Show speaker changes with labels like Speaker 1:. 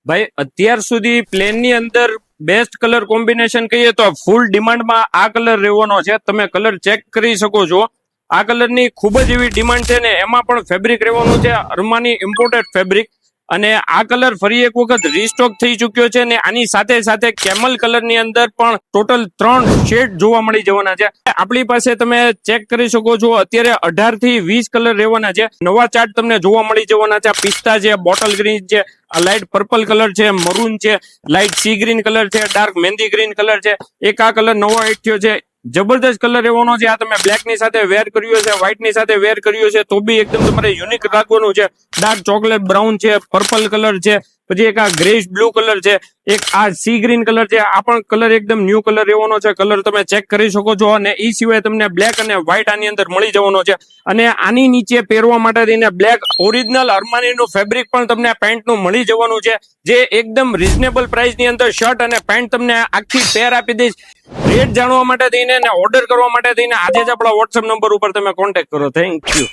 Speaker 1: ભાઈ અત્યાર સુધી પ્લેન ની અંદર બેસ્ટ કલર કોમ્બિનેશન કહીએ તો ફૂલ ડિમાન્ડમાં આ કલર રહેવાનો છે. તમે કલર ચેક કરી શકો છો. આ કલરની ખૂબ જ એવી ડિમાન્ડ છે ને એમાં પણ ફેબ્રિક રહેવાનું છે અર્માની ઇમ્પોર્ટેડ ફેબ્રિક. અને આ કલર ફરી એક વખત રીસ્ટોક થઈ ચુક્યો છે ને આની સાથે સાથે કેમલ કલર ની અંદર પણ ટોટલ 3 શેડ જોવા મળી જવાના છે. આપણી પાસે તમે ચેક કરી શકો છો અત્યારે 18 થી 20 કલર રહેવાના છે. નવા ચાર્ટ તમને જોવા મળી જવાના છે. પિસ્તા છે, બોટલ ગ્રીન છે, લાઇટ પર્પલ કલર છે, મરૂન છે, લાઇટ સી ગ્રીન કલર છે, ડાર્ક મહેંદી ગ્રીન કલર છે. એક આ કલર નવો એડ થયો છે, જબરદસ્ત કલર રહેવાનો છે. આ તમે બ્લેક ની સાથે વેર કર્યો છે, વ્હાઇટ ની સાથે વેર કર્યો છે તો બી એકદમ તમારે યુનિક લાગવાનું છે. ડાર્ક ચોકલેટ બ્રાઉન છે, પર્પલ કલર છે, પછી એક આ ગ્રેશ બ્લુ કલર છે, એક આ સી ગ્રીન કલર છે. આ પણ કલર એકદમ ન્યુ કલર રહેવાનો છે. કલર તમે ચેક કરી શકો છો. અને એ સિવાય તમને બ્લેક અને વ્હાઇટ આની અંદર મળી જવાનો છે. અને આની નીચે પહેરવા માટે થઈને બ્લેક ઓરિજિનલ અર્માની નું ફેબ્રિક પણ તમને પેન્ટ નું મળી જવાનું છે, જે એકદમ રીઝનેબલ પ્રાઇસ ની અંદર શર્ટ અને પેન્ટ તમને આખી પેર આપી દઈશ. રેટ જાણવા માટે થઈને ઓર્ડર કરવા માટે થઈને આજે જ આપણા વોટ્સએપ નંબર ઉપર તમે કોન્ટેક્ટ કરો. Thank you.